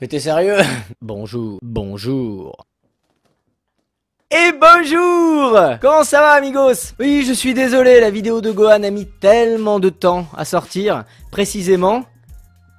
Mais t'es sérieux? Bonjour, bonjour. Et bonjour! Comment ça va, amigos? Oui, je suis désolé, la vidéo de Gohan a mis tellement de temps à sortir, précisément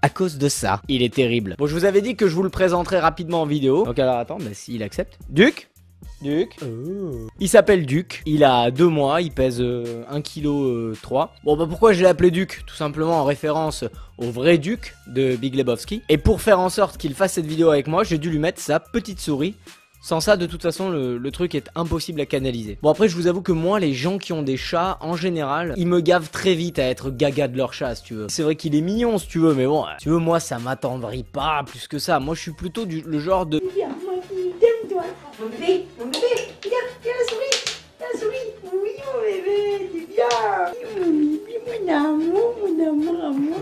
à cause de ça. Il est terrible. Bon, je vous avais dit que je vous le présenterai rapidement en vidéo. Donc alors attends, bah s'il accepte. Duc? Il s'appelle Duc, il a 2 mois, il pèse 1,3 kg. Bon bah pourquoi je l'ai appelé Duc? Tout simplement en référence au vrai Duc de Big Lebowski. Et pour faire en sorte qu'il fasse cette vidéo avec moi, j'ai dû lui mettre sa petite souris. Sans ça, de toute façon, le truc est impossible à canaliser. Bon, après, je vous avoue que moi, les gens qui ont des chats, en général, ils me gavent très vite à être gaga de leur chat, si tu veux. C'est vrai qu'il est mignon, si tu veux, mais bon, si tu veux, moi, ça m'attendrit pas plus que ça. Moi, je suis plutôt le genre de... Viens, mon fille, toi. Mon bébé, viens la souris, oui, mon bébé, c'est bien. Mon amour.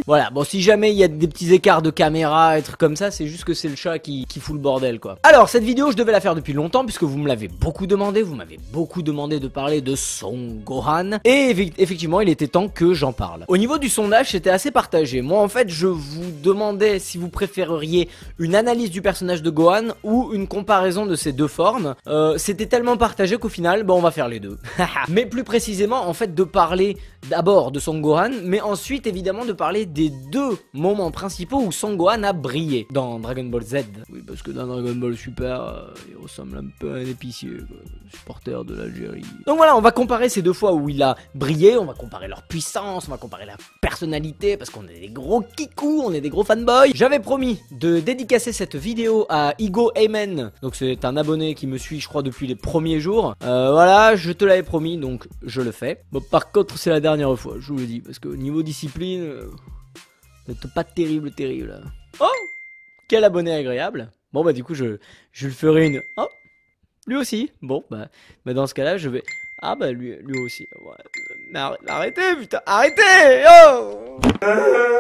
Voilà, bon, si jamais il y a des petits écarts de caméra et trucs comme ça, c'est juste que c'est le chat qui fout le bordel, quoi. Alors, cette vidéo, je devais la faire depuis longtemps, puisque vous me l'avez beaucoup demandé, vous m'avez beaucoup demandé de parler de Son Gohan, et effectivement, il était temps que j'en parle. Au niveau du sondage, c'était assez partagé. Moi, en fait, je vous demandais si vous préféreriez une analyse du personnage de Gohan ou une comparaison de ces deux formes. C'était tellement partagé qu'au final, bon, on va faire les deux. Mais plus précisément, en fait, de parler d'abord de Son Gohan, mais ensuite, évidemment, de parler des deux moments principaux où Son Gohan a brillé dans Dragon Ball Z. Oui, parce que dans Dragon Ball Super, il ressemble un peu à un épicier, quoi, supporter de l'Algérie. Donc voilà, on va comparer ces deux fois où il a brillé, on va comparer leur puissance, on va comparer la personnalité, parce qu'on est des gros kikous, on est des gros fanboys. J'avais promis de dédicacer cette vidéo à Igo Amen, donc c'est un abonné qui me suit, je crois, depuis les premiers jours. Voilà, je te l'avais promis, donc je le fais. Bon, par contre, c'est la dernière fois, je vous le dis, parce que niveau discipline... c'est pas terrible. Oh, quel abonné agréable. Bon bah du coup je le ferai une... Oh, lui aussi. Bon bah dans ce cas là je vais... Ah bah lui aussi. Ouais. Mais arrêtez putain, arrêtez. Oh.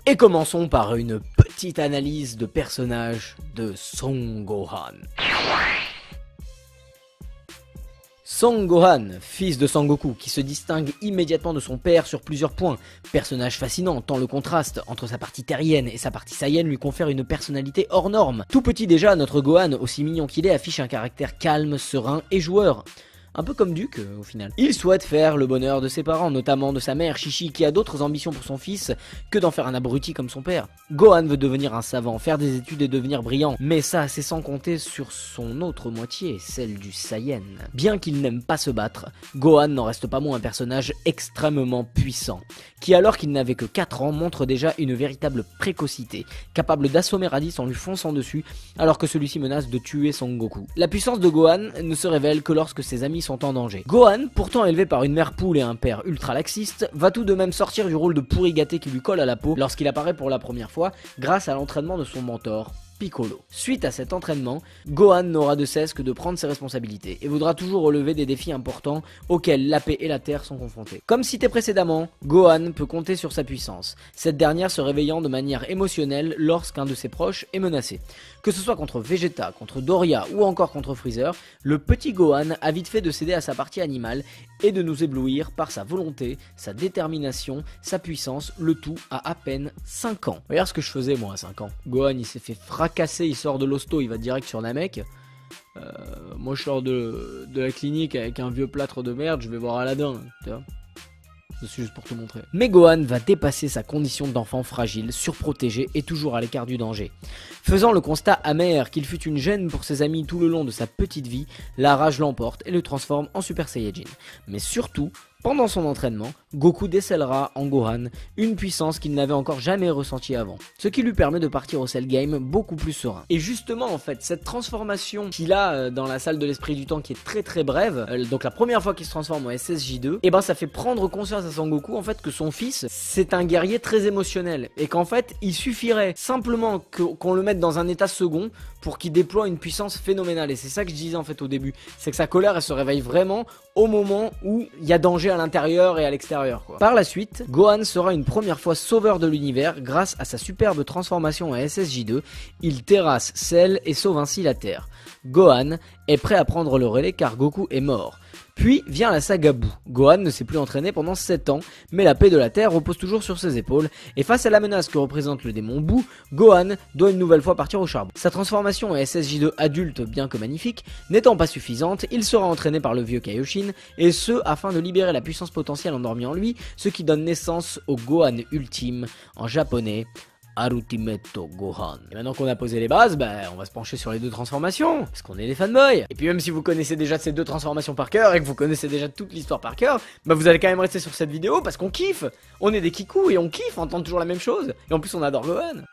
Et commençons par une petite analyse de personnage de Son Gohan. Son Gohan, fils de Sangoku, qui se distingue immédiatement de son père sur plusieurs points. Personnage fascinant, tant le contraste entre sa partie terrienne et sa partie saiyenne lui confère une personnalité hors norme. Tout petit déjà, notre Gohan, aussi mignon qu'il est, affiche un caractère calme, serein et joueur. Un peu comme Duc, au final. Il souhaite faire le bonheur de ses parents, notamment de sa mère, Chichi, qui a d'autres ambitions pour son fils que d'en faire un abruti comme son père. Gohan veut devenir un savant, faire des études et devenir brillant, mais ça, c'est sans compter sur son autre moitié, celle du Saiyan. Bien qu'il n'aime pas se battre, Gohan n'en reste pas moins un personnage extrêmement puissant, qui alors qu'il n'avait que 4 ans, montre déjà une véritable précocité, capable d'assommer Raditz en lui fonçant dessus, alors que celui-ci menace de tuer Son Goku. La puissance de Gohan ne se révèle que lorsque ses amis sont en danger. Gohan, pourtant élevé par une mère poule et un père ultra laxiste, va tout de même sortir du rôle de pourri gâté qui lui colle à la peau lorsqu'il apparaît pour la première fois grâce à l'entraînement de son mentor, Piccolo. Suite à cet entraînement, Gohan n'aura de cesse que de prendre ses responsabilités et voudra toujours relever des défis importants auxquels la paix et la terre sont confrontés. Comme cité précédemment, Gohan peut compter sur sa puissance, cette dernière se réveillant de manière émotionnelle lorsqu'un de ses proches est menacé. Que ce soit contre Vegeta, contre Doria ou encore contre Freezer, le petit Gohan a vite fait de céder à sa partie animale et de nous éblouir par sa volonté, sa détermination, sa puissance, le tout à peine 5 ans. Regarde ce que je faisais moi à 5 ans. Gohan il s'est fait fracasser, il sort de l'hosto, il va direct sur Namek. Moi je sors de la clinique avec un vieux plâtre de merde, je vais voir Aladdin, tu vois. C'est juste pour te montrer. Mais Gohan va dépasser sa condition d'enfant fragile, surprotégé et toujours à l'écart du danger. Faisant le constat amer qu'il fut une gêne pour ses amis tout le long de sa petite vie, la rage l'emporte et le transforme en Super Saiyajin. Mais surtout, pendant son entraînement, Goku décèlera en Gohan une puissance qu'il n'avait encore jamais ressentie avant, ce qui lui permet de partir au Cell Game beaucoup plus serein. Et justement en fait, cette transformation qu'il a dans la salle de l'esprit du temps qui est très brève, donc la première fois qu'il se transforme en SSJ2, et ben ça fait prendre conscience à Son Goku en fait que son fils c'est un guerrier très émotionnel et qu'en fait il suffirait simplement qu'on le mette dans un état second pour qu'il déploie une puissance phénoménale. Et c'est ça que je disais en fait au début, c'est que sa colère elle se réveille vraiment au moment où il y a danger à l'intérieur et à l'extérieur, quoi. Par la suite, Gohan sera une première fois sauveur de l'univers grâce à sa superbe transformation en SSJ2. Il terrasse Cell et sauve ainsi la Terre. Gohan est prêt à prendre le relais car Goku est mort. Puis vient la saga Boo. Gohan ne s'est plus entraîné pendant 7 ans, mais la paix de la Terre repose toujours sur ses épaules, et face à la menace que représente le démon Boo, Gohan doit une nouvelle fois partir au charbon. Sa transformation en SSJ2 adulte, bien que magnifique, n'étant pas suffisante, il sera entraîné par le vieux Kaioshin, et ce afin de libérer la puissance potentielle endormie en lui, ce qui donne naissance au Gohan ultime, en japonais, Ultimeto Gohan. Et maintenant qu'on a posé les bases, on va se pencher sur les deux transformations, parce qu'on est des fanboys. Et puis même si vous connaissez déjà ces deux transformations par cœur, et que vous connaissez déjà toute l'histoire par cœur, vous allez quand même rester sur cette vidéo, parce qu'on kiffe. On est des kikous, et on kiffe, on entend toujours la même chose. Et en plus on adore Gohan.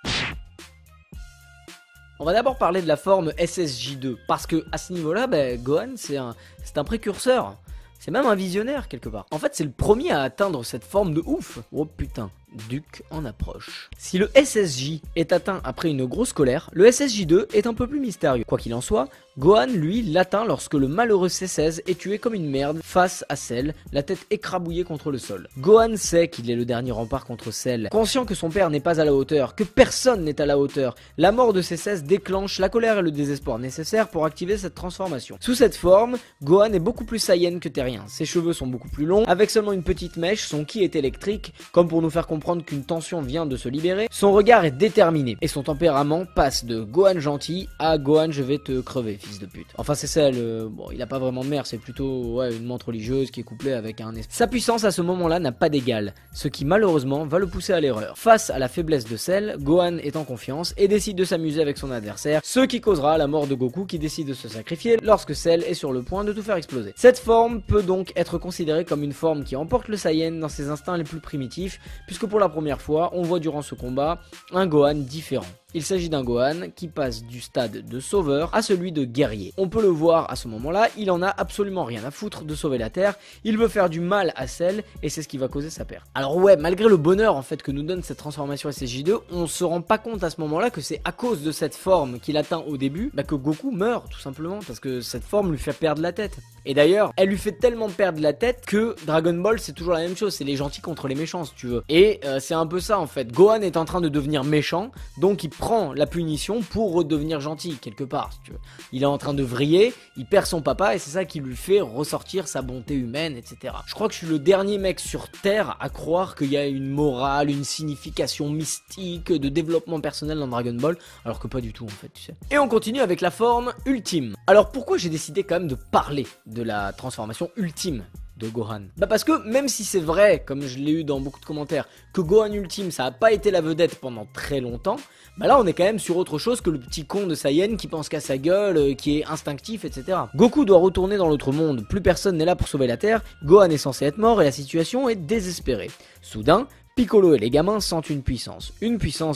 On va d'abord parler de la forme SSJ2, parce que à ce niveau-là, Gohan c'est un précurseur. C'est même un visionnaire quelque part. En fait, c'est le premier à atteindre cette forme de ouf. Oh putain, Duc en approche. Si le SSJ est atteint après une grosse colère, le SSJ2 est un peu plus mystérieux. Quoi qu'il en soit, Gohan, lui, l'atteint lorsque le malheureux C16 est tué comme une merde face à Cell, la tête écrabouillée contre le sol. Gohan sait qu'il est le dernier rempart contre Cell. Conscient que son père n'est pas à la hauteur, que personne n'est à la hauteur, la mort de C16 déclenche la colère et le désespoir nécessaires pour activer cette transformation. Sous cette forme, Gohan est beaucoup plus Saiyan que terrien. Ses cheveux sont beaucoup plus longs, avec seulement une petite mèche, son ki est électrique, comme pour nous faire comprendre qu'une tension vient de se libérer. Son regard est déterminé, et son tempérament passe de Gohan gentil à Gohan je vais te crever, fils de pute. Enfin c'est Cell, bon il a pas vraiment de mère, c'est plutôt une menthe religieuse qui est couplée avec un esprit. Sa puissance à ce moment-là n'a pas d'égal, ce qui malheureusement va le pousser à l'erreur. Face à la faiblesse de Cell, Gohan est en confiance et décide de s'amuser avec son adversaire, ce qui causera la mort de Goku qui décide de se sacrifier lorsque Cell est sur le point de tout faire exploser. Cette forme peut donc être considérée comme une forme qui emporte le Saiyan dans ses instincts les plus primitifs, puisque pour la première fois, on voit durant ce combat un Gohan différent. Il s'agit d'un Gohan qui passe du stade de sauveur à celui de guerrier. On peut le voir à ce moment-là, il en a absolument rien à foutre de sauver la Terre, il veut faire du mal à Cell et c'est ce qui va causer sa perte. Alors ouais, malgré le bonheur en fait que nous donne cette transformation SSJ2, on se rend pas compte à ce moment-là que c'est à cause de cette forme qu'il atteint au début, que Goku meurt tout simplement, parce que cette forme lui fait perdre la tête. Et d'ailleurs, elle lui fait tellement perdre la tête que Dragon Ball c'est toujours la même chose, c'est les gentils contre les méchants si tu veux. Et c'est un peu ça en fait, Gohan est en train de devenir méchant, donc il prend la punition pour redevenir gentil quelque part si tu veux. Il est en train de vriller, il perd son papa et c'est ça qui lui fait ressortir sa bonté humaine, etc. Je crois que je suis le dernier mec sur Terre à croire qu'il y a une morale, une signification mystique de développement personnel dans Dragon Ball, alors que pas du tout en fait, tu sais. Et on continue avec la forme ultime. Alors pourquoi j'ai décidé quand même de parler de la transformation ultime de Gohan? Parce que même si c'est vrai, comme je l'ai eu dans beaucoup de commentaires, que Gohan ultime ça a pas été la vedette pendant très longtemps, là on est quand même sur autre chose que le petit con de Saiyan qui pense qu'à sa gueule, qui est instinctif, etc. Goku doit retourner dans l'autre monde, plus personne n'est là pour sauver la Terre, Gohan est censé être mort et la situation est désespérée. Soudain, Piccolo et les gamins sentent une puissance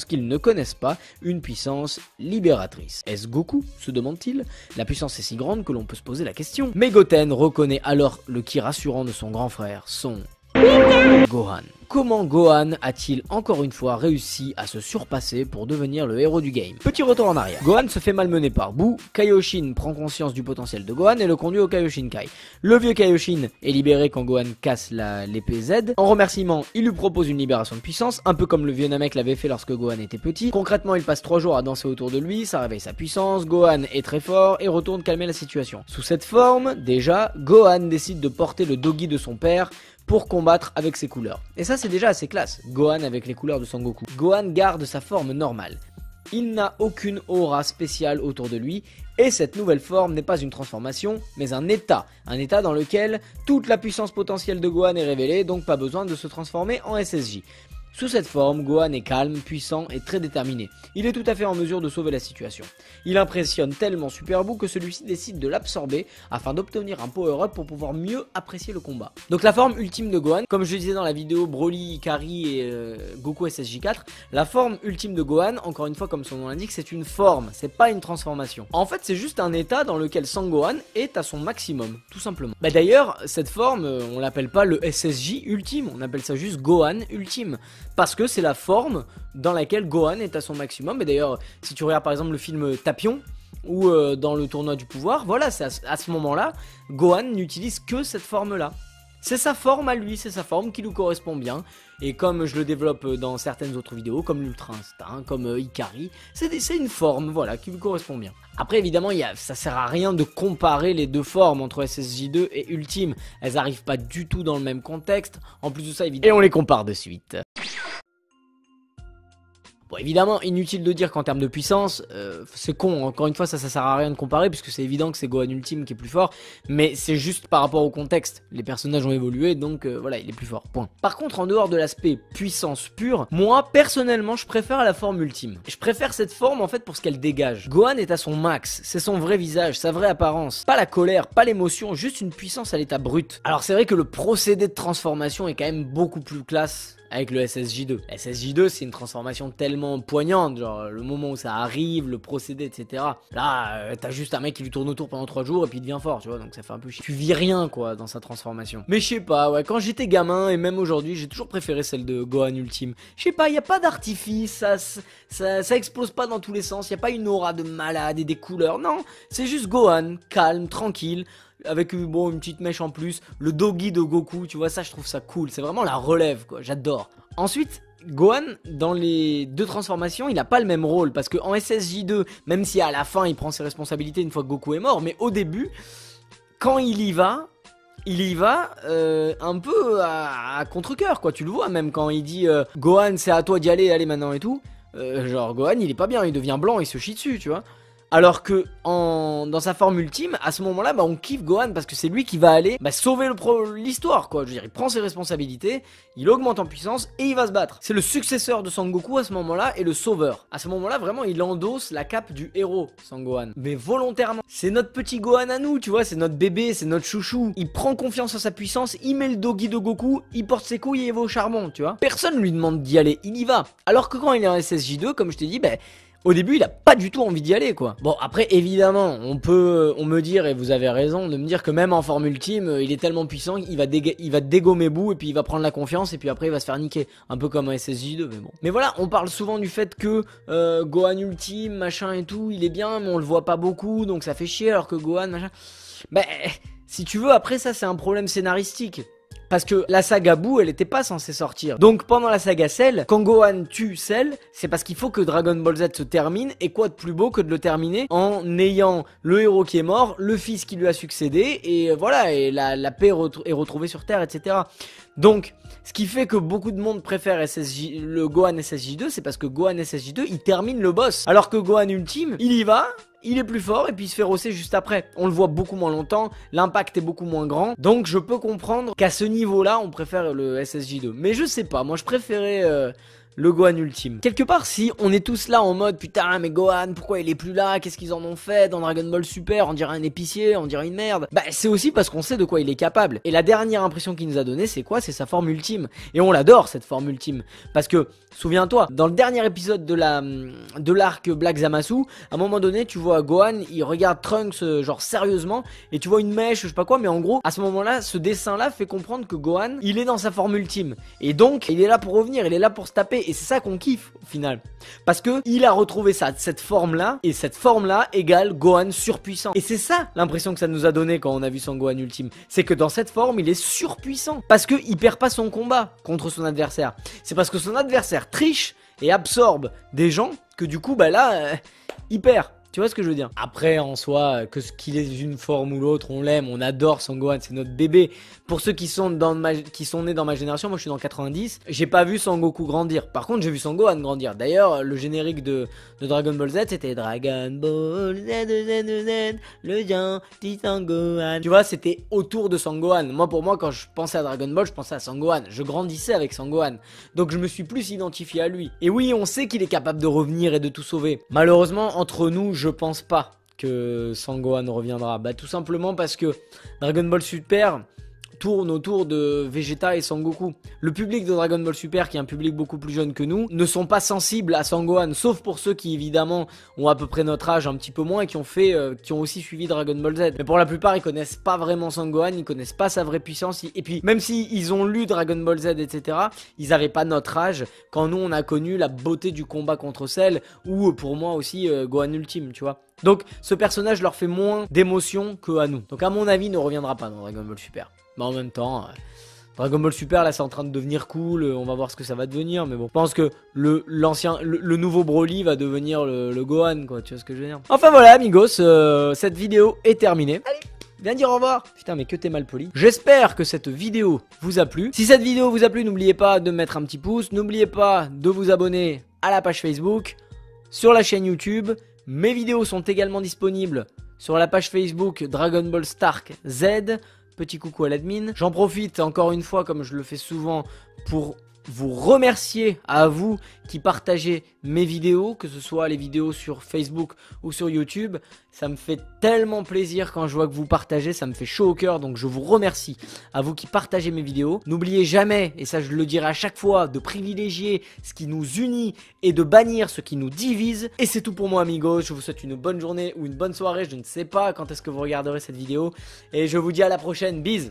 qu'ils ne connaissent pas, une puissance libératrice. Est-ce Goku, se demande-t-il? La puissance est si grande que l'on peut se poser la question. Mais Goten reconnaît alors le ki rassurant de son grand frère, son Gohan. Comment Gohan a-t-il encore une fois réussi à se surpasser pour devenir le héros du game? Petit retour en arrière. Gohan se fait malmener par Boo, Kaioshin prend conscience du potentiel de Gohan et le conduit au Kaioshinkai. Le vieux Kaioshin est libéré quand Gohan casse l'épée Z. En remerciement, il lui propose une libération de puissance, un peu comme le vieux Namek l'avait fait lorsque Gohan était petit. Concrètement, il passe 3 jours à danser autour de lui, ça réveille sa puissance, Gohan est très fort et retourne calmer la situation. Sous cette forme, déjà, Gohan décide de porter le Dogi de son père pour combattre avec ses couleurs. Et ça c'est déjà assez classe, Gohan avec les couleurs de Sangoku. Gohan garde sa forme normale. Il n'a aucune aura spéciale autour de lui, et cette nouvelle forme n'est pas une transformation, mais un état dans lequel toute la puissance potentielle de Gohan est révélée, donc pas besoin de se transformer en SSJ. Sous cette forme, Gohan est calme, puissant et très déterminé. Il est tout à fait en mesure de sauver la situation. Il impressionne tellement Super Boo que celui-ci décide de l'absorber afin d'obtenir un power-up pour pouvoir mieux apprécier le combat. Donc la forme ultime de Gohan, comme je disais dans la vidéo Broly, Ikari et Goku SSJ4, la forme ultime de Gohan, encore une fois comme son nom l'indique, c'est une forme, c'est pas une transformation. En fait c'est juste un état dans lequel Sangohan est à son maximum, tout simplement. D'ailleurs, cette forme, on l'appelle pas le SSJ ultime, on appelle ça juste Gohan ultime. Parce que c'est la forme dans laquelle Gohan est à son maximum. Et d'ailleurs, si tu regardes par exemple le film Tapion, ou dans le tournoi du pouvoir, voilà, c'est à ce moment-là, Gohan n'utilise que cette forme-là. C'est sa forme à lui, c'est sa forme qui lui correspond bien. Et comme je le développe dans certaines autres vidéos, comme l'Ultra Instinct, comme Ikari, c'est une forme, voilà, qui lui correspond bien. Après, évidemment, ça sert à rien de comparer les deux formes entre SSJ2 et Ultime. Elles arrivent pas du tout dans le même contexte. En plus de ça, évidemment, et on les compare de suite. Bon, évidemment, inutile de dire qu'en termes de puissance, c'est con, encore une fois, ça sert à rien de comparer, puisque c'est évident que c'est Gohan Ultime qui est plus fort, mais c'est juste par rapport au contexte. Les personnages ont évolué, donc voilà, il est plus fort, point. Par contre, en dehors de l'aspect puissance pure, moi, personnellement, je préfère la forme Ultime. Je préfère cette forme, en fait, pour ce qu'elle dégage. Gohan est à son max, c'est son vrai visage, sa vraie apparence. Pas la colère, pas l'émotion, juste une puissance à l'état brut. Alors c'est vrai que le procédé de transformation est quand même beaucoup plus classe avec le SSJ2. SSJ2, c'est une transformation tellement poignante, genre le moment où ça arrive, le procédé, etc. Là, t'as juste un mec qui lui tourne autour pendant 3 jours et puis il devient fort, tu vois, donc ça fait un peu chier. Tu vis rien, quoi, dans sa transformation. Mais je sais pas, ouais, quand j'étais gamin, et même aujourd'hui, j'ai toujours préféré celle de Gohan Ultime. Je sais pas, y a pas d'artifice, ça explose pas dans tous les sens, y a pas une aura de malade et des couleurs, non, c'est juste Gohan, calme, tranquille, avec bon, une petite mèche en plus, le doggy de Goku, tu vois, ça je trouve ça cool, c'est vraiment la relève, quoi, j'adore. Ensuite, Gohan, dans les deux transformations, il a pas le même rôle, parce que en SSJ2, même si à la fin il prend ses responsabilités une fois que Goku est mort, mais au début, quand il y va un peu à contre-cœur, quoi, tu le vois, même quand il dit Gohan c'est à toi d'y aller, allez maintenant et tout, genre Gohan il est pas bien, il devient blanc, il se chie dessus, tu vois. Alors que dans sa forme ultime, à ce moment-là, bah, on kiffe Gohan parce que c'est lui qui va aller sauver l'histoire, quoi. Je veux dire, il prend ses responsabilités, il augmente en puissance et il va se battre. C'est le successeur de Sangoku à ce moment-là et le sauveur. À ce moment-là, vraiment, il endosse la cape du héros, Sangohan. Mais volontairement. C'est notre petit Gohan à nous, tu vois, c'est notre bébé, c'est notre chouchou. Il prend confiance en sa puissance, il met le doggy de Goku, il porte ses couilles et il va au charbon, tu vois. Personne lui demande d'y aller, il y va. Alors que quand il est en SSJ2, comme je t'ai dit, au début, il a pas du tout envie d'y aller, quoi. Bon, après, évidemment, on me dire, et vous avez raison, de me dire que même en forme ultime, il est tellement puissant, il va dégommer Boo, et puis il va prendre la confiance, et puis après, il va se faire niquer. Un peu comme un SSJ2, mais bon. Mais voilà, on parle souvent du fait que Gohan ultime, machin et tout, il est bien, mais on le voit pas beaucoup, donc ça fait chier, alors que Gohan, machin... si tu veux, après ça, c'est un problème scénaristique. Parce que la saga Boo, elle était pas censée sortir. Donc pendant la saga Cell, quand Gohan tue Cell, c'est parce qu'il faut que Dragon Ball Z se termine. Et quoi de plus beau que de le terminer en ayant le héros qui est mort, le fils qui lui a succédé, et voilà, et la paix est retrouvée sur Terre, etc. Donc, ce qui fait que beaucoup de monde préfère le Gohan SSJ2, c'est parce que Gohan SSJ2, il termine le boss. Alors que Gohan Ultime, il y va... Il est plus fort et puis il se fait rosser juste après. On le voit beaucoup moins longtemps, l'impact est beaucoup moins grand. Donc je peux comprendre qu'à ce niveau-là, on préfère le SSJ2. Mais je sais pas, moi je préférais le Gohan Ultime. Quelque part, si on est tous là en mode putain, mais Gohan, pourquoi il est plus là? Qu'est-ce qu'ils en ont fait dans Dragon Ball Super? On dirait un épicier, on dirait une merde. C'est aussi parce qu'on sait de quoi il est capable. Et la dernière impression qu'il nous a donnée, c'est quoi? C'est sa forme ultime. Et on l'adore, cette forme ultime. Parce que, souviens-toi, dans le dernier épisode de l'arc Black Zamasu, à un moment donné, tu vois Gohan, il regarde Trunks genre sérieusement, et tu vois une mèche, je sais pas quoi, mais en gros, à ce moment-là, ce dessin-là fait comprendre que Gohan, il est dans sa forme ultime. Et donc, il est là pour revenir, il est là pour se taper. Et c'est ça qu'on kiffe au final. Parce que il a retrouvé cette forme-là, et cette forme-là égale Gohan surpuissant. Et c'est ça l'impression que ça nous a donné quand on a vu son Gohan ultime. C'est que dans cette forme, il est surpuissant. Parce qu'il perd pas son combat contre son adversaire. C'est parce que son adversaire triche et absorbe des gens que du coup, il perd. Tu vois ce que je veux dire? Après, en soi, que ce qu'il ait une forme ou l'autre, on l'aime, on adore Son Gohan, c'est notre bébé. Pour ceux qui sont nés dans ma génération, moi je suis dans 90, j'ai pas vu Son Goku grandir. Par contre, j'ai vu Son Gohan grandir. D'ailleurs, le générique de Dragon Ball Z, c'était Dragon Ball Z, le gentil Son Gohan. Tu vois, c'était autour de Son Gohan. Pour moi, quand je pensais à Dragon Ball, je pensais à Son Gohan. Je grandissais avec Son Gohan. Donc je me suis plus identifié à lui. Et oui, on sait qu'il est capable de revenir et de tout sauver. Malheureusement, entre nous, je pense pas que Son Gohan reviendra. Tout simplement parce que Dragon Ball Super tourne autour de Vegeta et Sangoku. Le public de Dragon Ball Super, qui est un public beaucoup plus jeune que nous, ne sont pas sensibles à Son Gohan, sauf pour ceux qui évidemment ont à peu près notre âge, un petit peu moins, et qui ont aussi suivi Dragon Ball Z. Mais pour la plupart, ils connaissent pas vraiment Son Gohan, ils connaissent pas sa vraie puissance, et puis même si ils ont lu Dragon Ball Z, etc., ils avaient pas notre âge quand nous on a connu la beauté du combat contre Cell, ou pour moi aussi Gohan Ultime, tu vois. Donc ce personnage leur fait moins d'émotion que à nous. Donc à mon avis, il ne reviendra pas dans Dragon Ball Super. Mais en même temps, Dragon Ball Super là c'est en train de devenir cool, on va voir ce que ça va devenir, mais bon, je pense que le nouveau Broly va devenir le Gohan quoi, tu vois ce que je veux dire. Enfin voilà amigos, cette vidéo est terminée. Allez, viens dire au revoir. Putain mais que t'es mal poli. J'espère que cette vidéo vous a plu. Si cette vidéo vous a plu, n'oubliez pas de mettre un petit pouce, n'oubliez pas de vous abonner à la page Facebook, sur la chaîne YouTube. Mes vidéos sont également disponibles sur la page Facebook Dragon Ball Stark Z. Petit coucou à l'admin. J'en profite encore une fois, comme je le fais souvent, pour vous remercier à vous qui partagez mes vidéos, que ce soit les vidéos sur Facebook ou sur YouTube. Ça me fait tellement plaisir quand je vois que vous partagez, ça me fait chaud au cœur, donc je vous remercie à vous qui partagez mes vidéos. N'oubliez jamais, et ça je le dirai à chaque fois, de privilégier ce qui nous unit et de bannir ce qui nous divise. Et c'est tout pour moi amigos, je vous souhaite une bonne journée ou une bonne soirée, je ne sais pas quand est-ce que vous regarderez cette vidéo. Et je vous dis à la prochaine, bisous.